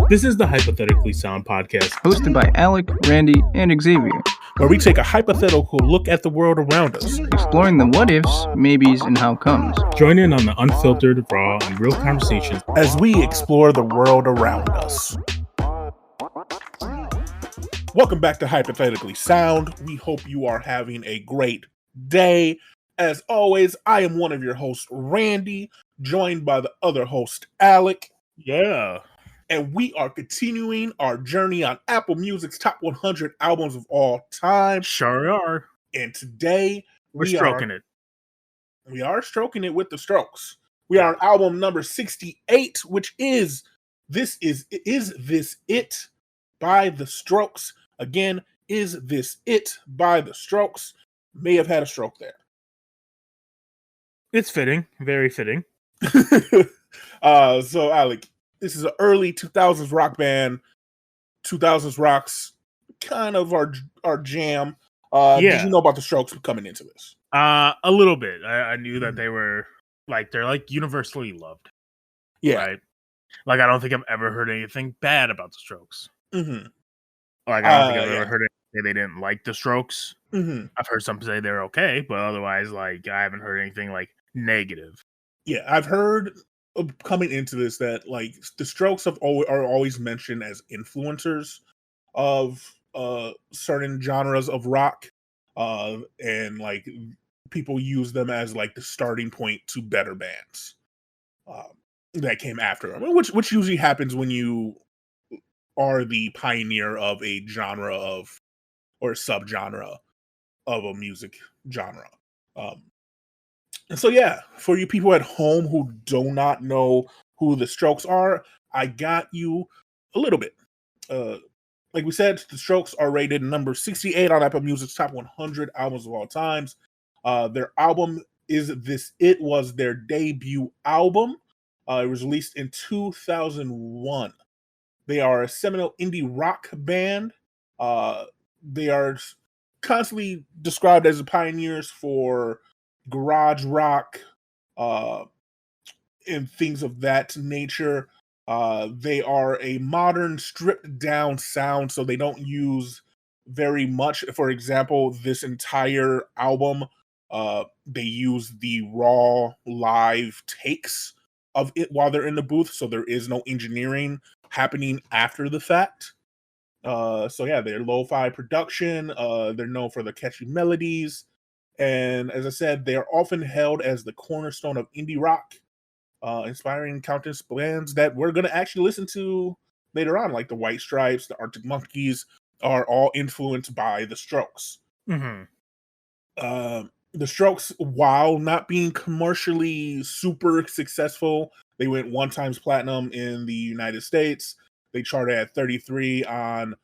This is the Hypothetically Sound podcast, hosted by Alec, Randy, and Xavier, where we take a hypothetical look at the world around us, exploring the what ifs, maybes, and how comes. Join in on the unfiltered, raw, and real conversations as we explore the world around us. Welcome back to Hypothetically Sound. We hope you are having a great day. As always, I am one of your hosts, Randy, joined by the other host, Alec. Yeah. And we are continuing our journey on Apple Music's top 100 albums of all time. Sure are. And today we're stroking it. We are stroking it with the Strokes. We are on album number 68, which is This It by the Strokes. Again, Is This It by the Strokes. May have had a stroke there. It's fitting. Very fitting. So, Alec, this is an early 2000s rock band. 2000s rock's kind of our jam. Did you know about the Strokes coming into this? A little bit. I knew that they were they're universally loved. Yeah. Right? Like, I don't think I've ever heard anything bad about the Strokes. Mm-hmm. Like, I don't think I've ever heard it say they didn't like the Strokes. Mm-hmm. I've heard some say they're okay, but otherwise, I haven't heard anything negative. Yeah, I've heard coming into this that the Strokes are always mentioned as influencers of certain genres of rock, and people use them as the starting point to better bands that came after them, which usually happens when you are the pioneer of a genre or subgenre of a music genre. And so, for you people at home who do not know who the Strokes are, I got you a little bit. Like we said, the Strokes are rated number 68 on Apple Music's top 100 albums of all times. Their album Is This It was their debut album. It was released in 2001. They are a seminal indie rock band. They are constantly described as the pioneers for garage rock and things of that nature. They are a modern, stripped down sound, so they don't use very much. For example, this entire album, they use the raw live takes of it while they're in the booth, so there is no engineering happening after the fact. They're lo-fi production. They're known for the catchy melodies. And as I said, they are often held as the cornerstone of indie rock, inspiring countless bands that we're going to actually listen to later on, like the White Stripes, the Arctic Monkeys, are all influenced by the Strokes. Mm-hmm. The Strokes, while not being commercially super successful, they went 1 times platinum in the United States. They charted at 33 on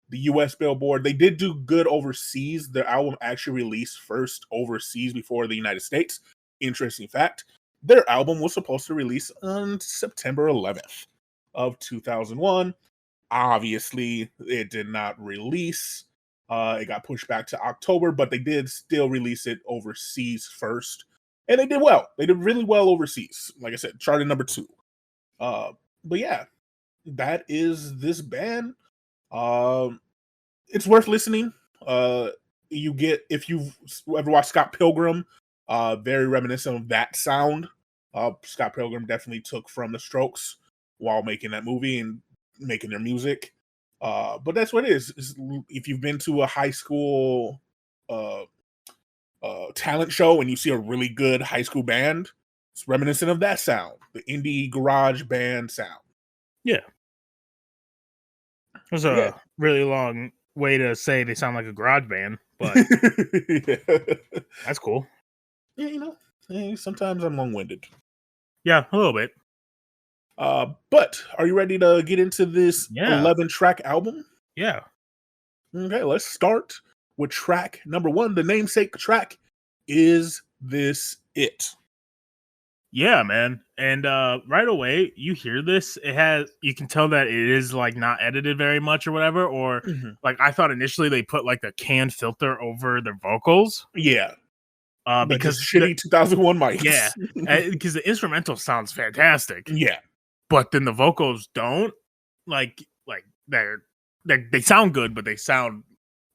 the U.S. Billboard. They did do good overseas. Their album actually released first overseas before the United States. Interesting fact. Their album was supposed to release on September 11th of 2001. Obviously, it did not release. It got pushed back to October, but they did still release it overseas first. And they did well. They did really well overseas. Like I said, charted number 2. But yeah, that is this band. It's worth listening. You get, if you've ever watched Scott Pilgrim, very reminiscent of that sound. Scott Pilgrim definitely took from the Strokes while making that movie and making their music. But that's what it is. If you've been to a high school talent show and you see a really good high school band, it's reminiscent of that sound, the indie garage band sound. Yeah. It was a really long way to say they sound like a garage band, but that's cool. Yeah, sometimes I'm long-winded. Yeah, a little bit. But are you ready to get into this 11-track album? Yeah. Okay, let's start with track number 1. The namesake track, Is This It? Yeah, man. And right away, you hear this. You can tell that it is not edited very much or whatever. Or I thought initially they put a canned filter over their vocals. Yeah. Because shitty 2001 mics. Yeah. Because the instrumental sounds fantastic. Yeah. But then the vocals don't. like they sound good, but they sound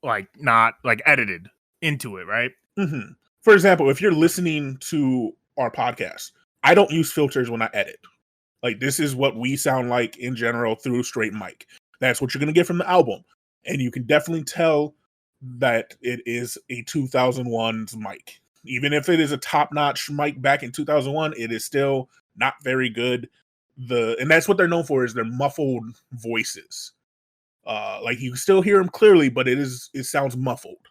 like not like edited into it, right? Mm-hmm. For example, if you're listening to our podcast, I don't use filters when I edit. Like, this is what we sound like in general through straight mic. That's what you're going to get from the album. And you can definitely tell that it is a 2001's mic. Even if it is a top-notch mic back in 2001, it is still not very good. And that's what they're known for, is their muffled voices. Like, you can still hear them clearly, but it sounds muffled.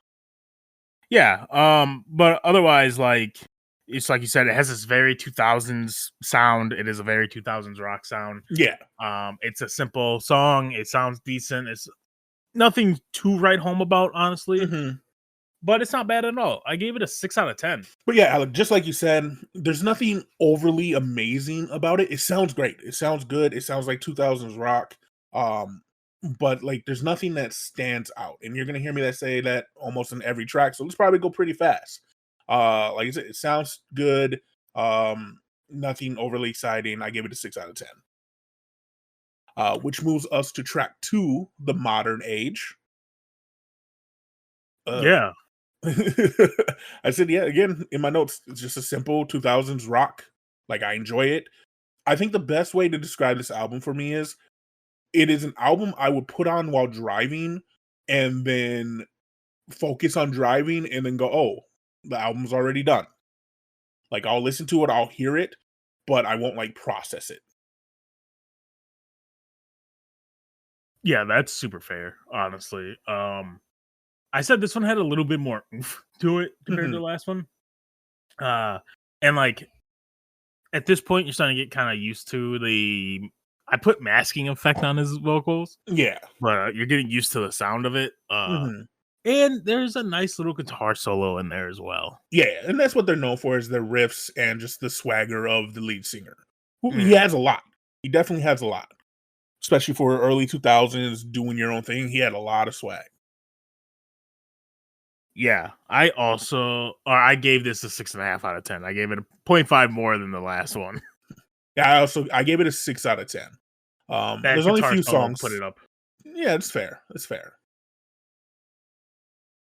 Yeah. But otherwise, like it's like you said, it has this very 2000s sound. It is a very 2000s rock sound. Yeah. It's a simple song. It sounds decent. It's nothing to write home about, honestly. Mm-hmm. But it's not bad at all. I gave it a 6 out of 10. But yeah, Alec, just like you said, there's nothing overly amazing about it. It sounds great. It sounds good. It sounds like 2000s rock. But like there's nothing that stands out. And you're gonna hear me say that almost in every track. So let's probably go pretty fast. Like I said, it sounds good. Nothing overly exciting. I gave it a 6 out of 10. Which moves us to track 2, The Modern Age. Yeah. I said, yeah, again, in my notes, it's just a simple 2000s rock. Like, I enjoy it. I think the best way to describe this album for me is it is an album I would put on while driving and then focus on driving and then go, oh, the album's already done. Like, I'll listen to it, I'll hear it, but I won't like process it. Yeah, that's super fair, honestly. I said this one had a little bit more oomph to it compared to the last one. And like at this point, you're starting to get kind of used to I put masking effect on his vocals. Yeah. But you're getting used to the sound of it. Mm-hmm. And there's a nice little guitar solo in there as well. Yeah, and that's what they're known for, is their riffs and just the swagger of the lead singer. He Mm. has a lot. He definitely has a lot. Especially for early 2000s, doing your own thing. He had a lot of swag. Yeah, I gave this a 6.5 out of 10. I gave it a 0.5 more than the last one. Yeah, I gave it a 6 out of 10. That There's only a few solo songs. put it up. Yeah, it's fair. It's fair.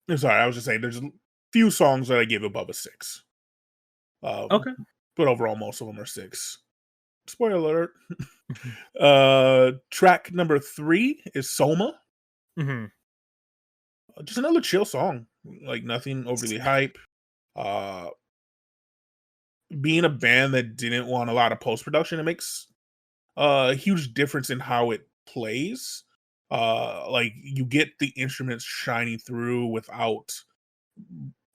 I'm sorry, I was just saying there's a few songs that I give above a 6. Okay. But overall, most of them are 6. Spoiler alert. Track number 3 is Soma. Mm-hmm. Just another chill song. Like nothing overly hype. Being a band that didn't want a lot of post-production, it makes a huge difference in how it plays. Like you get the instruments shining through without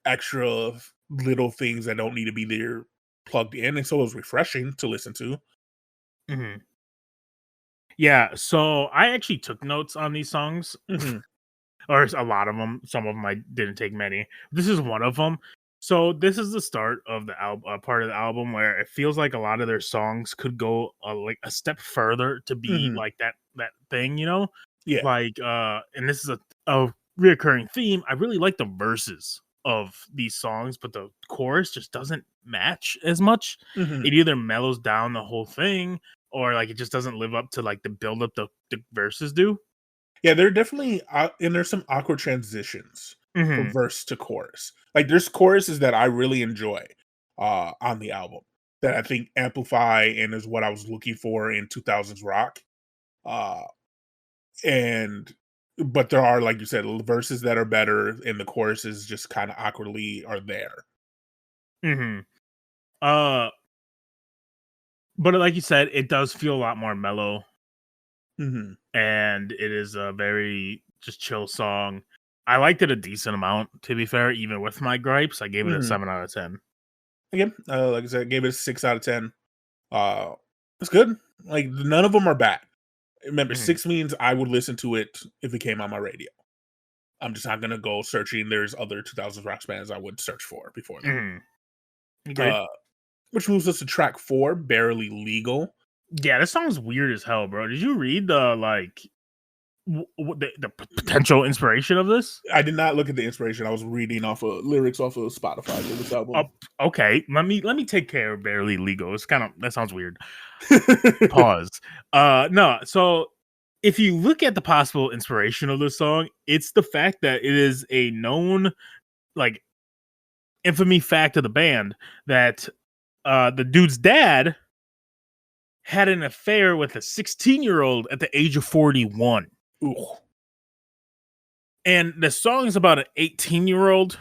extra little things that don't need to be there plugged in, and so it was refreshing to listen to. Mm-hmm. Yeah, so I actually took notes on these songs, or a lot of them. Some of them I didn't take many. This is one of them. So this is the start of the album, part of the album where it feels like a lot of their songs could go like a step further to be like that thing, you know? Yeah. Like, and this is a reoccurring theme. I really like the verses of these songs, but the chorus just doesn't match as much. It either mellows down the whole thing, or like it just doesn't live up to like the build up the verses do. Yeah, they're definitely and there's some awkward transitions from verse to chorus. Like there's choruses that I really enjoy on the album that I think amplify and is what I was looking for in 2000s rock. And but there are, like you said, verses that are better and the choruses just kind of awkwardly are there. Uh but like you said, it does feel a lot more mellow. And it is a very just chill song. I liked it a decent amount, to be fair, even with my gripes. I gave it a 7 out of 10. Again, like I said, I gave it a 6 out of 10. It's good. Like none of them are bad. Remember, 6 means I would listen to it if it came on my radio. I'm just not gonna go searching. There's other 2000s rock bands I would search for before that. Which moves us to track 4, Barely Legal. Yeah, this song's weird as hell, bro. Did you read the like the potential inspiration of this? I did not look at the inspiration. I was reading off of lyrics off of Spotify for this album. Okay, let me take care of Barely Legal. It's kind of that sounds weird. Pause. No, so if you look at the possible inspiration of this song, it's the fact that it is a known, like, infamy fact of the band that the dude's dad had an affair with a 16-year-old at the age of 41. Ooh. And the song is about an 18-year-old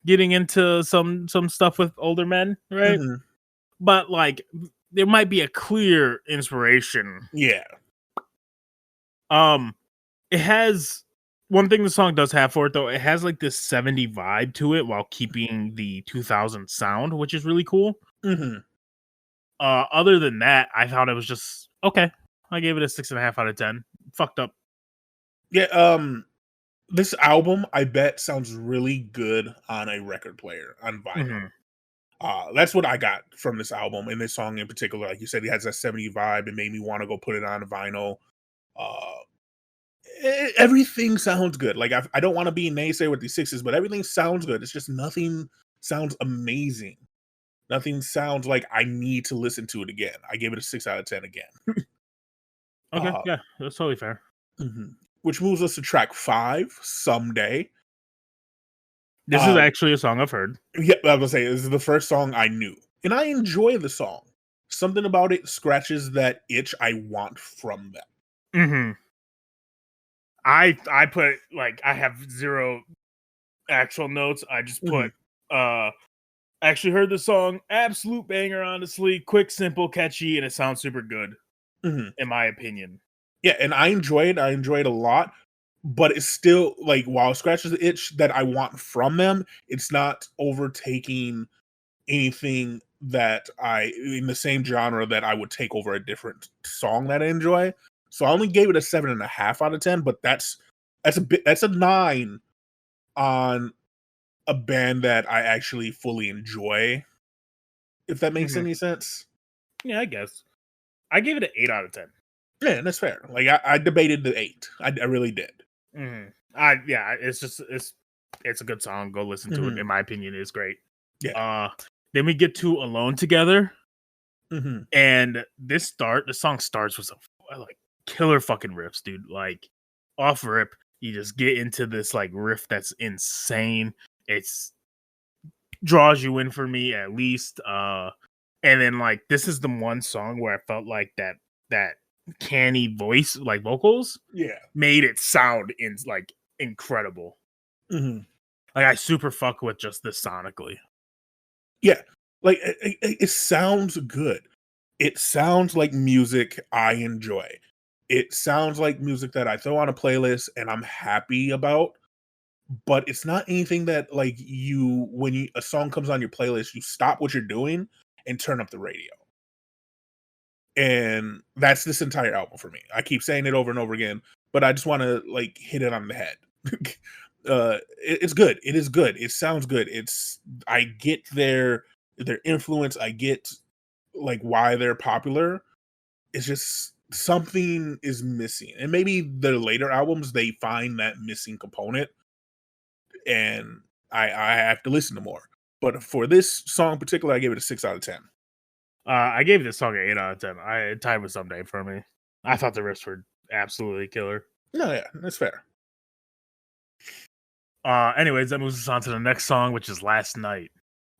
getting into some stuff with older men, right? Mhm. But like there might be a clear inspiration. Yeah. Um it has one thing the song does have for it though, it has like this 70 vibe to it while keeping the 2000 sound, which is really cool. Mhm. Other than that, I thought it was just okay. I gave it a 6.5 out of 10. Fucked up. Yeah, this album, I bet, sounds really good on a record player on vinyl. Mhm. That's what I got from this album and this song in particular. Like you said, it has that 70 vibe. It made me want to go put it on a vinyl. Uh, everything sounds good. Like I don't want to be a naysayer with these sixes, but everything sounds good. It's just nothing sounds amazing. Nothing sounds like I need to listen to it again. I gave it a 6 out of 10 again. Okay, Uh, yeah, that's totally fair. mhm. Which moves us to track 5, Someday. This is Uh, actually a song I've heard. yeah, I was gonna say this is the first song I knew, and I enjoy the song. Something about it scratches that itch I want from them. Mhm. I put like I have zero actual notes. I just put Mhm, actually heard the song, absolute banger, honestly, quick, simple, catchy, and it sounds super good mhm. in my opinion. Yeah, and I enjoy it. I enjoy it a lot, but it's still like while it scratches the itch that I want from them, it's not overtaking anything that I in the same genre that I would take over a different song that I enjoy. So I only gave it a 7.5 out of 10, but that's a 9 on a band that I actually fully enjoy, if that makes Mhm. any sense. Yeah, I guess. I gave it an 8 out of 10. Yeah, that's fair. Like I debated the 8. I really did. Yeah, it's just it's a good song. Go listen to it. Mhm. In my opinion, it's great. Yeah. Uh then we get to Alone Together, Mhm. and the song starts with some like killer fucking riffs, dude. Like off rip, you just get into this like riff that's insane. It's draws you in for me at least. And then like this is the one song where I felt like that canny voice, like vocals, Yeah. made it sound in like incredible. Mhm. Like I super fuck with just this sonically. Yeah. Like it sounds good. It sounds like music I enjoy. It sounds like music that I throw on a playlist and I'm happy about, but it's not anything that like a song comes on your playlist, you stop what you're doing and turn up the radio. And that's this entire album for me. I keep saying it over and over again, but I just want to like hit it on the head. It's good. It is good. It sounds good. I get their influence. I get like why they're popular. It's just something is missing, and maybe the later albums they find that missing component, and I have to listen to more. But for this song in particular, I gave it a 6 out of 10. I gave this song an 8 out of 10. I tied with Someday for me. I thought the riffs were absolutely killer. No, yeah, that's fair. Anyways, that moves us on to the next song, which is Last Night.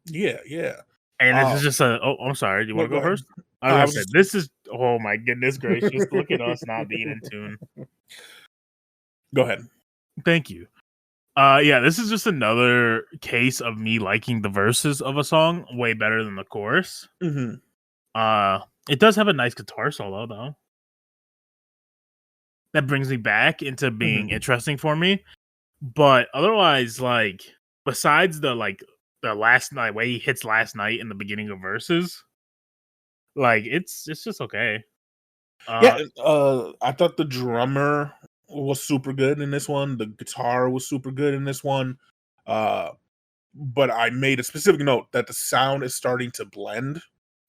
Yeah, yeah. And this Uh, is just a I'm sorry, do you no, want to go go ahead. first? I was I gonna was say just this is oh my goodness gracious, look at us not being in tune. Go ahead. Thank you. Yeah, this is just another case of me liking the verses of a song way better than the chorus. Mhm, Uh it does have a nice guitar solo though. That brings me back into being mhm. interesting for me. But otherwise, like besides the last night way he hits last night in the beginning of verses, like it's just okay. Yeah, Uh I thought the drummer was super good in this one. The guitar was super good in this one. Uh, but I made a specific note that the sound is starting to blend,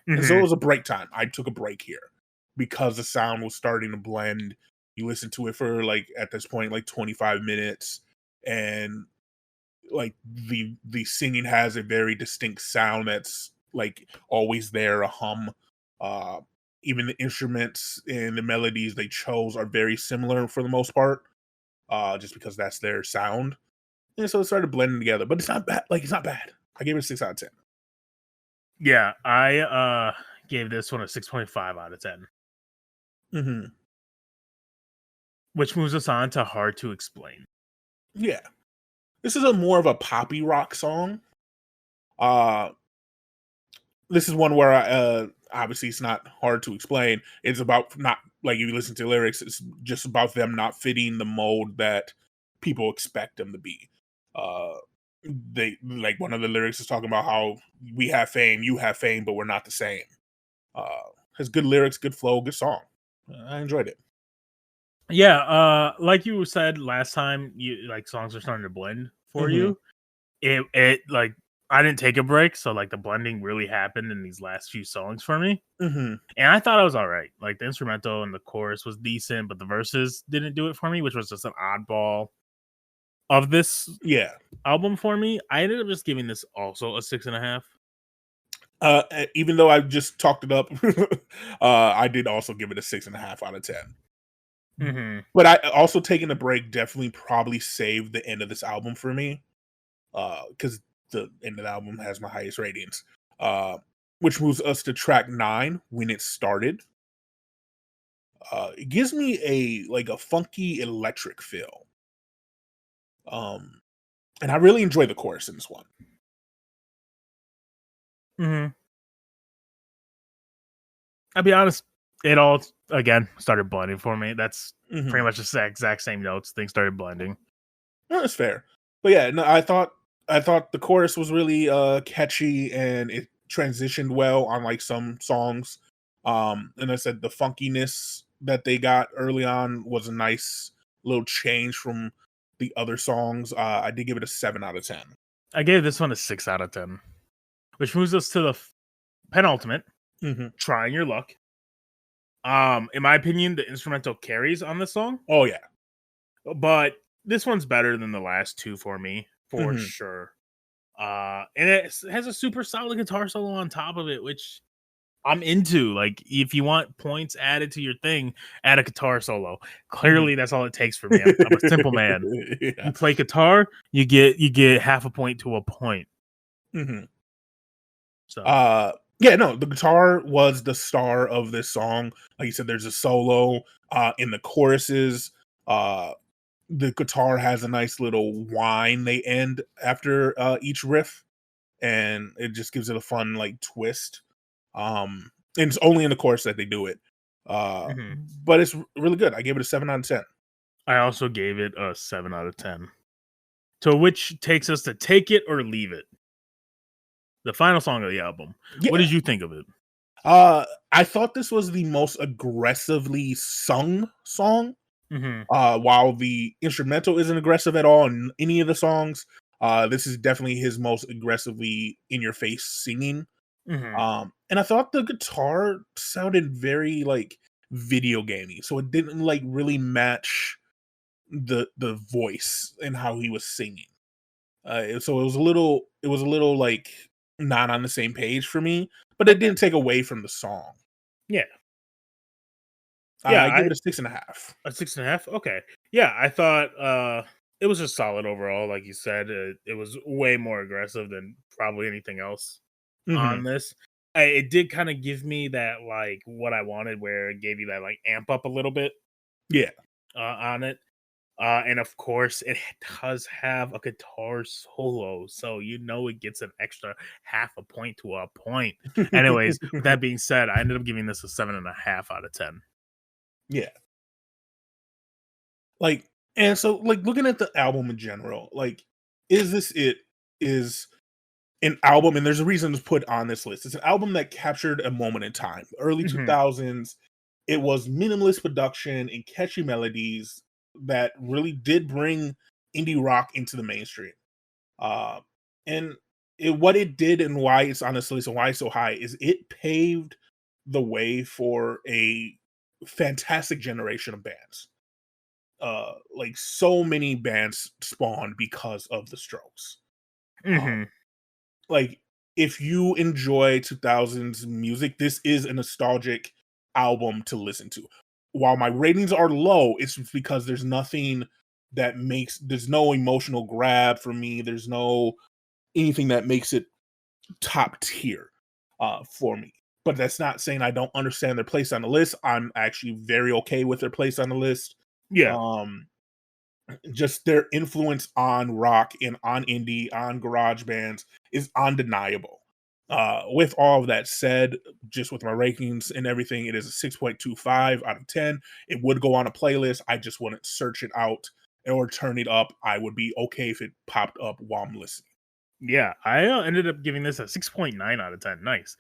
and so it mhm. was a break time. I took a break here because the sound was starting to blend. You listen to it for like at this point like 25 minutes, and like the singing has a very distinct sound that's like always there, a hum. even the instruments and the melodies they chose are very similar for the most part, just because that's their sound. And so it started blending together. But it's not bad. Like, it's not bad. I gave it a 6 out of 10. Yeah, I gave this one a 6.5 out of 10, Hmm. which moves us on to hard to explain. Yeah. This is a more of a poppy rock song. Uh this is one where obviously it's not hard to explain. It's about not like you listen to lyrics, it's just about them not fitting the mold that people expect them to be. Uh they like one of the lyrics is talking about how we have fame, you have fame, but we're not the same. Uh has good lyrics, good flow, good song. I enjoyed it. Yeah, like you said last time, you like songs are starting to blend for Hmm. you. It like I didn't take a break, so like the blending really happened in these last few songs for me. Hmm. And I thought I was all right. Like the instrumental and the chorus was decent, but the verses didn't do it for me, which was just an oddball of this Yeah. album for me. I ended up just giving this also a 6.5. Even though I just talked it up, I did also give it a 6.5 out of 10. Mm-hmm. But I also taking a break definitely probably saved the end of this album for me. Because the end of the album has my highest ratings. Uh, which moves us to track 9, When It Started. It gives me a funky electric feel. Um, and I really enjoy the chorus in this one. Mm-hmm. I'll be honest, it all again started blending for me. That's Hmm. pretty much the exact same notes. Things started blending. No, that's fair. But yeah, no, I thought the chorus was really catchy and it transitioned well on like some songs. And I said the funkiness that they got early on was a nice little change from the other songs. I did give it a 7 out of 10. I gave this one a 6 out of 10, which moves us to the penultimate, Hmm. Trying Your Luck. In my opinion, the instrumental carries on this song, Oh yeah. but this one's better than the last two for me, for Hmm. sure. And it has a super solid guitar solo on top of it, which I'm into. Like, if you want points added to your thing, add a guitar solo. Hmm. Clearly, that's all it takes for me. I'm a simple man. Yeah. You play guitar, you get half a point to a point. Hmm. So, Yeah, no, the guitar was the star of this song. Like you said, there's a solo in the choruses. Uh the guitar has a nice little whine they end after each riff, and it just gives it a fun like twist. And it's only in the chorus that they do it. mhm. But it's really good. I gave it a 7 out of 10. I also gave it a 7 out of 10. To which takes us to Take It or Leave It, the final song of the album. What Yeah. did you think of it? I thought this was the most aggressively sung song. Mhm, While the instrumental isn't aggressive at all in any of the songs, this is definitely his most aggressively in your face singing. mhm. And I thought the guitar sounded very like video gamey, so it didn't like really match the voice and how he was singing. So it was a little like not on the same page for me, but it Okay. didn't take away from the song. Yeah. Yeah, I give it a 6.5. a 6.5? Okay. Yeah, I thought, it was just solid overall, like you said, it was way more aggressive than probably anything else Hmm. on this. It did kinda give me that, like, what I wanted where it gave you that, like, amp up a little bit, Yeah. on it. And of course, it does have a guitar solo, so you know it gets an extra half a point to a point. Anyways, with that being said, I ended up giving this a 7.5 out of 10. Yeah. Like, and so like looking at the album in general, like, is this it? Is an album, and there's a reason to put on this list. It's an album that captured a moment in time. Early Mhm, 2000s, it was minimalist production and catchy melodies that really did bring indie rock into the mainstream. Uh, and what it did and why it's on this list and why it's so high is it paved the way for a fantastic generation of bands. Like so many bands spawned because of the Strokes. Um, mhm. like if you enjoy 2000s music, this is a nostalgic album to listen to. While my ratings are low, it's because there's nothing there's no emotional grab for me. There's no anything that makes it top tier for me. But that's not saying I don't understand their place on the list. I'm actually very okay with their place on the list. Yeah. Just their influence on rock and on indie, on garage bands is undeniable. With all of that said, just with my rankings and everything, it is a 6.25 out of 10. It would go on a playlist. I just wouldn't search it out or turn it up. I would be okay if it popped up while I'm listening. Yeah, I ended up giving this a 6.9 out of 10. Nice.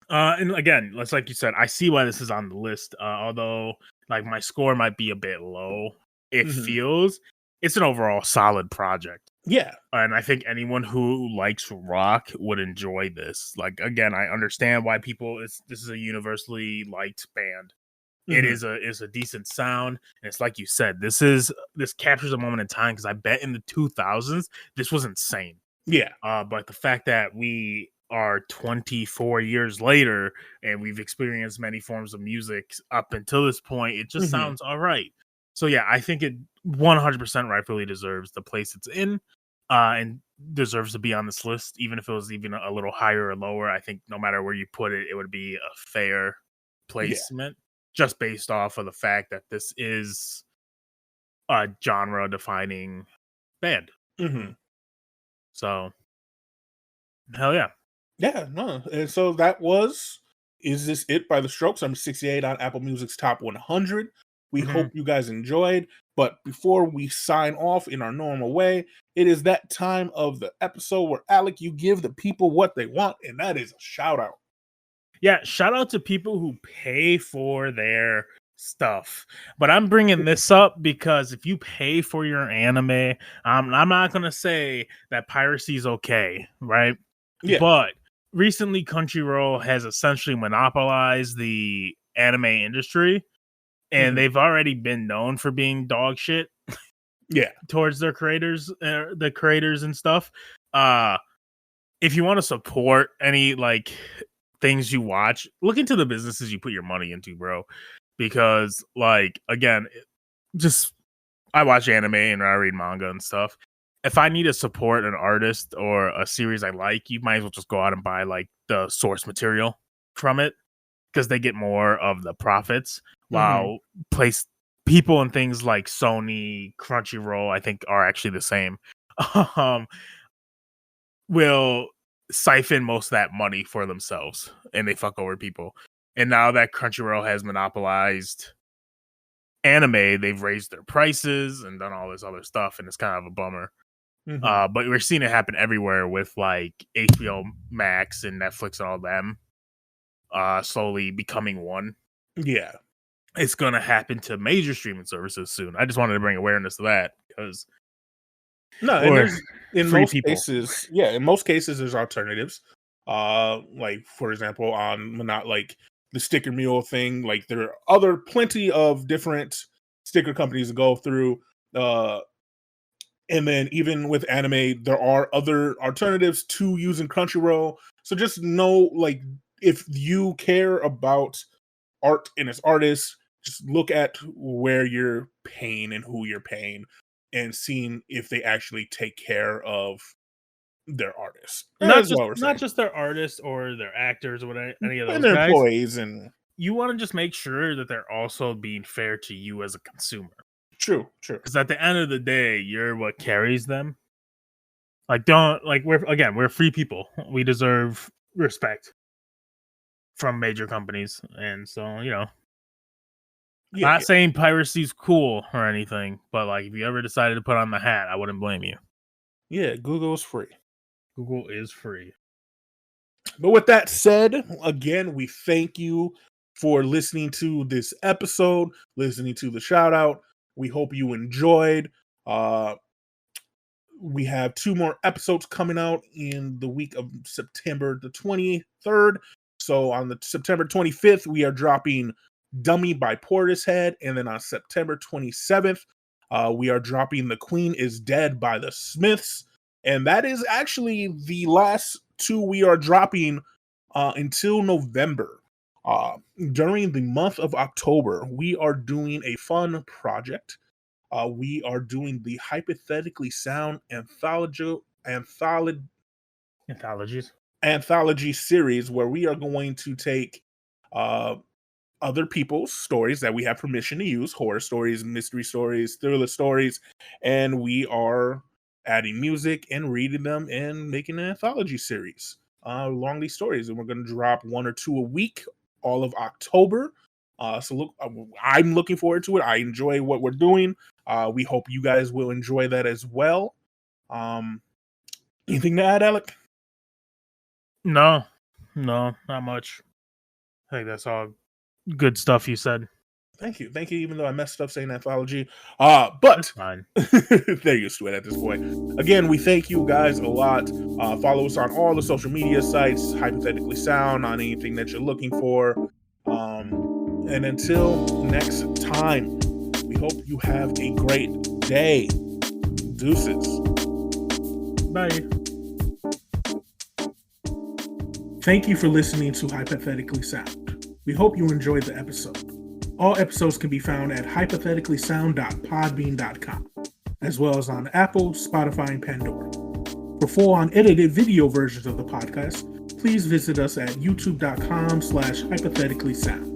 And again, that's like you said, I see why this is on the list. Although, like, my score might be a bit low, it feels it's an overall solid project. Yeah. And I think anyone who likes rock would enjoy this. Like, again, I understand why this is a universally liked band. It is a decent sound, and it's like you said, this captures a moment in time, because I bet in the 2000s this was insane. Yeah. But the fact that we are 24 years later and we've experienced many forms of music up until this point, it just sounds all right. So yeah, I think it 100% rightfully deserves the place it's in, and deserves to be on this list. Even if it was even a little higher or lower, I think no matter where you put it, it would be a fair placement, just based off of the fact that this is a genre defining band. So hell yeah. Yeah, no. And so that was Is This It by The Strokes. I'm 68 on Apple Music's Top 100. We hope you guys enjoyed. But before we sign off in our normal way, it is that time of the episode where, Alec, you give the people what they want, and that is a shout out. Yeah, shout out to people who pay for their stuff. But I'm bringing this up because if you pay for your anime, I'm not going to say that piracy is okay, right? Yeah. But recently, Crunchyroll has essentially monopolized the anime industry, and they've already been known for being dog shit. Yeah. Towards their creators, the creators and stuff. If you want to support any like things you watch, look into the businesses you put your money into, bro. Because, like, again, just I watch anime and I read manga and stuff. If I need to support an artist or a series I like, you might as well just go out and buy like the source material from it, because they get more of the profits. While people and things like Sony, Crunchyroll, I think are actually the same, will siphon most of that money for themselves, and they fuck over people. And now that Crunchyroll has monopolized anime, they've raised their prices and done all this other stuff, and it's kind of a bummer. But we're seeing it happen everywhere with like HBO Max and Netflix and all them slowly becoming one. Yeah. It's gonna happen to major streaming services soon. I just wanted to bring awareness to that, because in most cases there's alternatives. Like, for example, on not like the sticker mule thing, like there are plenty of different sticker companies to go through. And then even with anime, there are other alternatives to using Crunchyroll. So just know, like, if you care about art and its artists, just look at where you're paying and who you're paying, and seeing if they actually take care of their artists. Not just their artists or their actors or whatever, any of those and their guys. employees, and you want to just make sure that they're also being fair to you as a consumer. True. Because at the end of the day, you're what carries them. Like, we're free people. We deserve respect from major companies, and so not saying piracy's cool or anything, but like, if you ever decided to put on the hat, I wouldn't blame you. Yeah, Google's free. Google is free. But with that said, again, we thank you for listening to this episode, listening to the shout out. We hope you enjoyed. We have 2 more episodes coming out in the week of September the 23rd. So on the September 25th, we are dropping Dummy by Portishead. And then on September 27th, we are dropping The Queen is Dead by the Smiths. And that is actually the last 2 we are dropping until November. During the month of October, we are doing a fun project. We are doing the Hypothetically Sound Anthologies. anthology series where we are going to take uh, other people's stories that we have permission to use, horror stories, mystery stories, thriller stories, and we are adding music and reading them and making an anthology series along these stories. And we're going to drop 1 or 2 a week all of October. So look, I'm looking forward to it. I enjoy what we're doing. We hope you guys will enjoy that as well. Anything to add, Alec? No, not much. I think that's all good stuff you said. Thank you. Even though I messed up saying anthology, That's but fine. they're used to it at this point. Again, we thank you guys a lot. Follow us on all the social media sites, Hypothetically Sound, on anything that you're looking for. And until next time, we hope you have a great day. Deuces. Bye. Thank you for listening to Hypothetically Sound. We hope you enjoyed the episode. All episodes can be found at hypotheticallysound.podbean.com, as well as on Apple, Spotify, and Pandora. For full unedited video versions of the podcast, please visit us at youtube.com/hypotheticallysound.